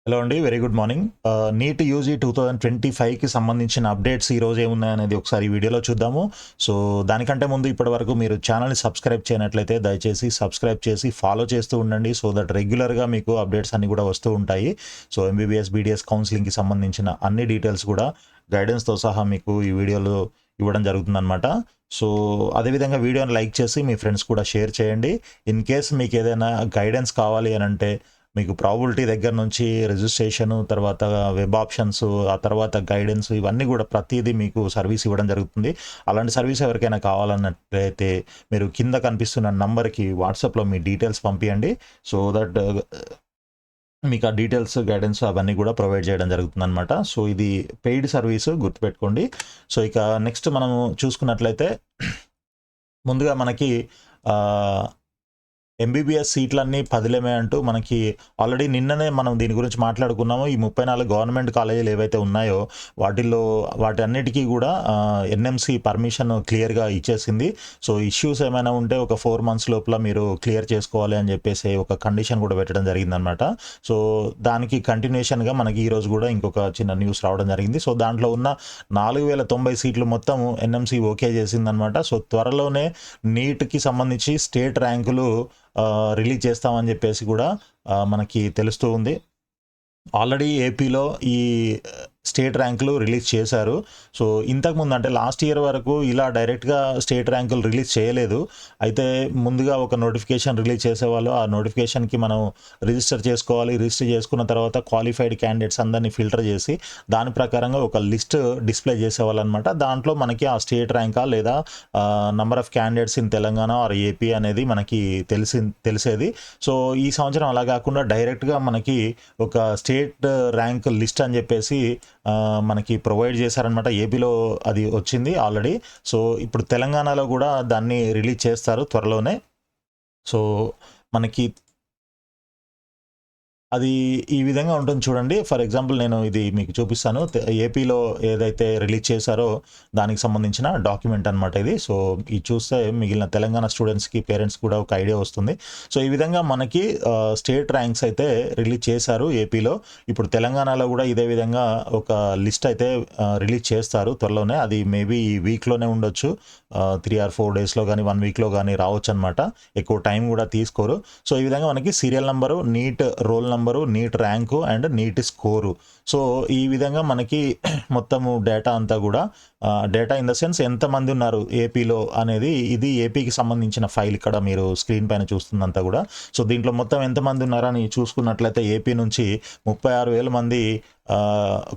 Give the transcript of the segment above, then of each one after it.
Hello అండి. Very good morning. NEET UG 2025కి సంబంధించిన అప్డేట్స్ ఈరోజు ఏమున్నాయనేది ఒకసారి ఈ వీడియోలో చూద్దాము. సో, దానికంటే ముందు ఇప్పటివరకు మీరు ఛానల్‌ని సబ్స్క్రైబ్ చేయనట్లయితే దయచేసి సబ్స్క్రైబ్ చేసి ఫాలో చేస్తూ ఉండండి. సో దట్ రెగ్యులర్‌గా మీకు అప్డేట్స్ అన్నీ కూడా వస్తూ ఉంటాయి. సో, ఎంబీబీఎస్, బీడీఎస్ కౌన్సిలింగ్‌కి సంబంధించిన అన్ని డీటెయిల్స్ కూడా గైడెన్స్‌తో సహా మీకు ఈ వీడియోలో ఇవ్వడం జరుగుతుందనమాట. సో, అదేవిధంగా వీడియోని లైక్ చేసి మీ ఫ్రెండ్స్ కూడా షేర్ చేయండి. ఇన్ కేస్ మీకు ఏదైనా గైడెన్స్ కావాలి అనంటే మీకు ప్రాబబిలిటీ దగ్గర నుంచి రిజిస్ట్రేషను, తర్వాత వెబ్ ఆప్షన్స్, ఆ తర్వాత గైడెన్స్ ఇవన్నీ కూడా ప్రతీదీ మీకు సర్వీస్ ఇవ్వడం జరుగుతుంది. అలాంటి సర్వీస్ ఎవరికైనా కావాలన్నట్లయితే మీరు కింద కనిపిస్తున్న నంబర్‌కి వాట్సాప్‌లో మీ డీటెయిల్స్ పంపియండి. సో దట్ మీకు ఆ డీటెయిల్స్, గైడెన్స్ అవన్నీ కూడా ప్రొవైడ్ చేయడం జరుగుతుందనమాట. సో, ఇది పెయిడ్ సర్వీసు గుర్తుపెట్టుకోండి. సో, ఇక నెక్స్ట్ మనము చూసుకున్నట్లయితే ముందుగా మనకి ఆహ్ ఎంబీబీఎస్ సీట్లన్నీ పదిలమే అంటూ మనకి ఆల్రెడీ నిన్ననే మనం దీని గురించి మాట్లాడుకున్నాము. ఈ 34 గవర్నమెంట్ కాలేజీలు ఏవైతే ఉన్నాయో వాటిల్లో వాటన్నిటికీ కూడా ఎన్ఎంసీ పర్మిషన్ క్లియర్‌గా ఇచ్చేసింది. సో, ఇష్యూస్ ఏమైనా ఉంటే ఒక 4 మంత్స్ లోపల మీరు క్లియర్ చేసుకోవాలి అని చెప్పేసి ఒక కండిషన్ కూడా పెట్టడం జరిగిందనమాట. సో, దానికి కంటిన్యూషన్‌గా మనకి ఈరోజు కూడా ఇంకొక చిన్న న్యూస్ రావడం జరిగింది. సో, దాంట్లో ఉన్న 4090 సీట్లు మొత్తం ఎన్ఎంసీ ఓకే చేసిందనమాట. సో, త్వరలోనే నీట్‌కి సంబంధించి స్టేట్ ర్యాంకులు రిలీజ్ చేస్తామని చెప్పేసి కూడా మనకి తెలుస్తూ ఉంది. ఆల్రెడీ ఏపీలో ఈ స్టేట్ ర్యాంకులు రిలీజ్ చేశారు. సో, ఇంతకుముందు అంటే లాస్ట్ ఇయర్ వరకు ఇలా డైరెక్ట్‌గా స్టేట్ ర్యాంకులు రిలీజ్ చేయలేదు. అయితే ముందుగా ఒక నోటిఫికేషన్ రిలీజ్ చేసేవాళ్ళు. ఆ నోటిఫికేషన్‌కి మనం రిజిస్టర్ చేసుకోవాలి. రిజిస్టర్ చేసుకున్న తర్వాత క్వాలిఫైడ్ క్యాండిడేట్స్ అందరిని ఫిల్టర్ చేసి దాని ప్రకారంగా ఒక లిస్ట్ డిస్‌ప్లే చేసేవాళ్ళనమాట. దాంట్లో మనకి ఆ స్టేట్ ర్యాంకా లేదా number of candidates in Telangana are AP అనేది మనకి తెలిసేది. సో, ఈ సంవత్సరం అలా కాకుండా డైరెక్ట్‌గా మనకి ఒక స్టేట్ ర్యాంక్ లిస్ట్ అని చెప్పేసి మనకి ప్రొవైడ్ చేశారనమాట. ఏపీలో అది వచ్చింది ఆల్రెడీ. సో, ఇప్పుడు తెలంగాణలో కూడా దాన్ని రిలీజ్ చేస్తారు త్వరలోనే. సో, మనకి అది ఈ విధంగా ఉంటుంది చూడండి. ఫర్ ఎగ్జాంపుల్ నేను ఇది మీకు చూపిస్తాను. ఏపీలో ఏదైతే రిలీజ్ చేశారో దానికి సంబంధించిన డాక్యుమెంట్ అనమాట ఇది. సో, ఇది చూస్తే మిగిలిన తెలంగాణ స్టూడెంట్స్‌కి, పేరెంట్స్ కూడా ఒక ఐడియా వస్తుంది. సో, ఈ విధంగా మనకి స్టేట్ ర్యాంక్స్ అయితే రిలీజ్ చేశారు ఏపీలో. ఇప్పుడు తెలంగాణలో కూడా ఇదే విధంగా ఒక లిస్ట్ అయితే రిలీజ్ చేస్తారు త్వరలోనే. అది మేబీ ఈ వీక్‌లోనే ఉండొచ్చు. 3 ఆర్ 4 డేస్‌లో గానీ, 1 వీక్‌లో గానీ రావచ్చనమాట. ఎక్కువ టైం కూడా తీసుకోరు. సో, ఈ విధంగా మనకి serial number, NEET roll number, NEET rank and NEET score. So, ఈ విధంగా మనకి మొత్తము డేటా అంతా కూడా డేటా ఇన్ ద సెన్స్ ఎంతమంది ఉన్నారు ఏపీలో అనేది, ఇది ఏపీకి సంబంధించిన ఫైల్ ఇక్కడ మీరు స్క్రీన్ పైన చూస్తుందంతా కూడా. సో, దీంట్లో మొత్తం ఎంతమంది ఉన్నారని చూసుకున్నట్లయితే ఏపీ నుంచి 36,000 మంది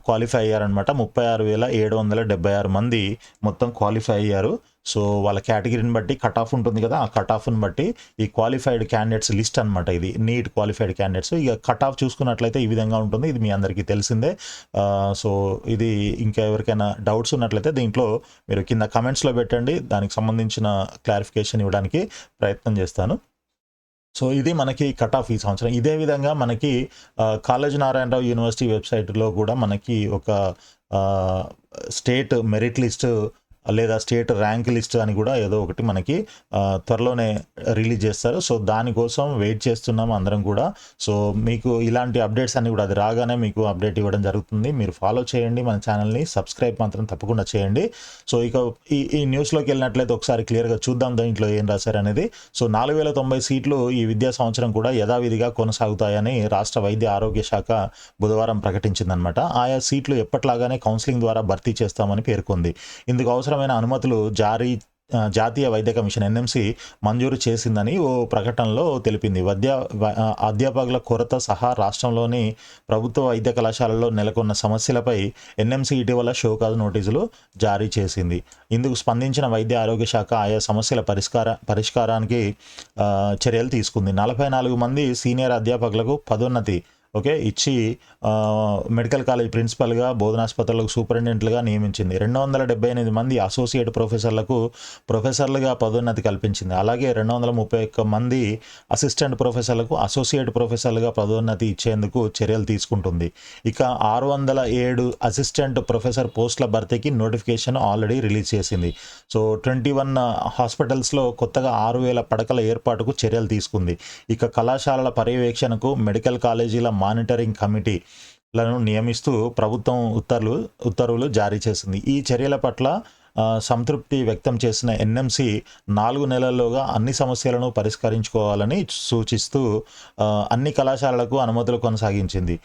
క్వాలిఫై అయ్యారనమాట. 36,776 మంది మొత్తం క్వాలిఫై అయ్యారు. సో, వాళ్ళ కేటగిరీని బట్టి కట్ ఆఫ్ ఉంటుంది కదా! ఆ కట్ ఆఫ్‌ని బట్టి ఈ క్వాలిఫైడ్ క్యాండిడేట్స్ లిస్ట్ అనమాట ఇది. NEET qualified candidates. ఇక కట్ ఆఫ్ చూసుకున్నట్లయితే ఈ విధంగా ఉంటుంది. ఇది మీ అందరికీ తెలిసిందే. సో, ఇది ఇంకా ఎవరికైనా డౌట్స్ ఉన్నట్లయితే దీంట్లో మీరు కింద కమెంట్స్‌లో పెట్టండి. దానికి సంబంధించిన క్లారిఫికేషన్ ఇవ్వడానికి ప్రయత్నం చేస్తాను. సో, ఇది మనకి కట్ ఆఫ్ ఈ సంవత్సరం. ఇదే విధంగా మనకి కాలేజీ నారాయణరావు యూనివర్సిటీ వెబ్‌సైట్‌లో కూడా మనకి ఒక స్టేట్ మెరిట్ లిస్ట్ లేదా స్టేట్ ర్యాంక్ లిస్ట్ అని కూడా ఏదో ఒకటి మనకి త్వరలోనే రిలీజ్ చేస్తారు. సో, దానికోసం వెయిట్ చేస్తున్నాం అందరం కూడా. సో, మీకు ఇలాంటి అప్డేట్స్ అన్నీ కూడా అది రాగానే మీకు అప్డేట్ ఇవ్వడం జరుగుతుంది. మీరు ఫాలో చేయండి మన ఛానల్‌ని. సబ్స్క్రైబ్ మాత్రం తప్పకుండా చేయండి. సో, ఇక ఈ న్యూస్‌లోకి వెళ్ళినట్లయితే ఒకసారి క్లియర్‌గా చూద్దాం దీంట్లో ఏం రాశారనేది. సో, 4090 సీట్లు ఈ విద్యా సంవత్సరం కూడా యథావిధిగా కొనసాగుతాయని రాష్ట్ర వైద్య ఆరోగ్య శాఖ బుధవారం ప్రకటించిందనమాట. ఆయా సీట్లు ఎప్పట్లాగానే కౌన్సిలింగ్ ద్వారా భర్తీ చేస్తామని పేర్కొంది. ఇందుకు అవసరమైన అనుమతులు జాతీయ వైద్య కమిషన్ ఎన్ఎంసీ మంజూరు చేసిందని ఓ ప్రకటనలో తెలిపింది. అధ్యాపకుల కొరత సహా రాష్ట్రంలోని ప్రభుత్వ వైద్య కళాశాలల్లో నెలకొన్న సమస్యలపై ఎన్ఎంసీ ఇటీవల షోకాజ్ నోటీసులు జారీ చేసింది. ఇందుకు స్పందించిన వైద్య ఆరోగ్య శాఖ ఆయా సమస్యల పరిష్కారానికి చర్యలు తీసుకుంది. 44 మంది సీనియర్ అధ్యాపకులకు పదోన్నతి ఇచ్చి మెడికల్ కాలేజ్ ప్రిన్సిపల్‌గా, బోధనాసుపత్రులకు సూపరింటెండెంట్‌లుగా నియమించింది. 278 మంది అసోసియేట్ ప్రొఫెసర్లకు ప్రొఫెసర్లుగా పదోన్నతి కల్పించింది. అలాగే 231 మంది అసిస్టెంట్ ప్రొఫెసర్లకు అసోసియేట్ ప్రొఫెసర్లుగా పదోన్నతి ఇచ్చేందుకు చర్యలు తీసుకుంటుంది. ఇక 607 అసిస్టెంట్ ప్రొఫెసర్ పోస్టుల భర్తీకి నోటిఫికేషన్ ఆల్రెడీ రిలీజ్ చేసింది. సో, 21 హాస్పిటల్స్‌లో కొత్తగా 6,000 పడకల ఏర్పాటుకు చర్యలు తీసుకుంది. ఇక కళాశాలల పర్యవేక్షణకు మెడికల్ కాలేజీల మానిటరింగ్ కమిటీలను నియమిస్తూ ప్రభుత్వం ఉత్తర్వులు జారీ చేసింది. ఈ చర్యల పట్ల సంతృప్తి వ్యక్తం చేసిన ఎన్ఎంసి 4 నెలల్లోగా అన్ని సమస్యలను పరిష్కరించుకోవాలని సూచిస్తూ అన్ని కళాశాలలకు అనుమతులు కొనసాగించింది.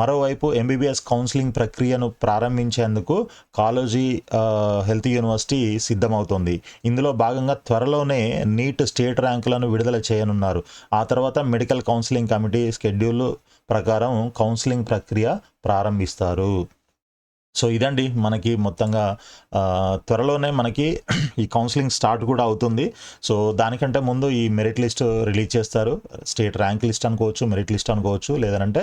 మరోవైపు ఎంబీబీఎస్ కౌన్సిలింగ్ ప్రక్రియను ప్రారంభించేందుకు కాలేజీ హెల్త్ యూనివర్సిటీ సిద్ధమవుతోంది. ఇందులో భాగంగా త్వరలోనే నీట్ స్టేట్ ర్యాంకులను విడుదల చేయనున్నారు. ఆ తర్వాత మెడికల్ కౌన్సిలింగ్ కమిటీ షెడ్యూల్ ప్రకారం కౌన్సిలింగ్ ప్రక్రియ ప్రారంభిస్తారు. సో ఇదండి మనకి మొత్తంగా త్వరలోనే మనకి ఈ కౌన్సిలింగ్ స్టార్ట్ కూడా అవుతుంది. సో దానికంటే ముందు ఈ మెరిట్ లిస్ట్ రిలీజ్ చేస్తారు. స్టేట్ ర్యాంక్ లిస్ట్ అనుకోవచ్చు, మెరిట్ లిస్ట్ అనుకోవచ్చు, లేదంటే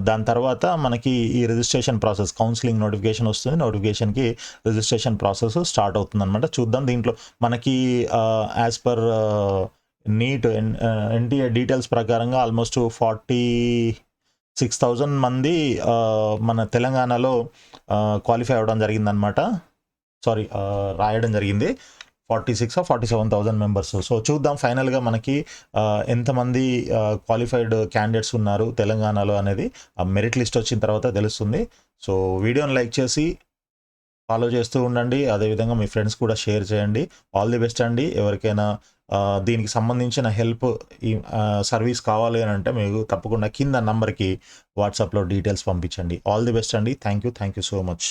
దాని తర్వాత మనకి ఈ రిజిస్ట్రేషన్ ప్రాసెస్, కౌన్సిలింగ్ నోటిఫికేషన్ వస్తుంది. నోటిఫికేషన్కి రిజిస్ట్రేషన్ ప్రాసెస్ స్టార్ట్ అవుతుంది అనమాట. చూద్దాం. దీంట్లో మనకి as per NEET NTA details ప్రకారంగా ఆల్మోస్ట్ 46,000 మంది మన తెలంగాణలో క్వాలిఫై అవ్వడం జరిగిందనమాట. రాయడం జరిగింది. 46 or 47,000 మెంబర్స్. సో చూద్దాం ఫైనల్గా మనకి ఎంతమంది క్వాలిఫైడ్ క్యాండిడేట్స్ ఉన్నారు తెలంగాణలో అనేది ఆ మెరిట్ లిస్ట్ వచ్చిన తర్వాత తెలుస్తుంది. సో వీడియోని లైక్ చేసి ఫాలో చేస్తూ ఉండండి. అదేవిధంగా మీ ఫ్రెండ్స్ కూడా షేర్ చేయండి. ఆల్ ది బెస్ట్ అండి. ఎవరికైనా దీనికి సంబంధించిన హెల్ప్ ఈ సర్వీస్ కావాలి అని అంటే మీకు తప్పకుండా కింద నంబర్కి వాట్సాప్లో డీటెయిల్స్ పంపించండి. ఆల్ ది బెస్ట్ అండి. Thank you so much.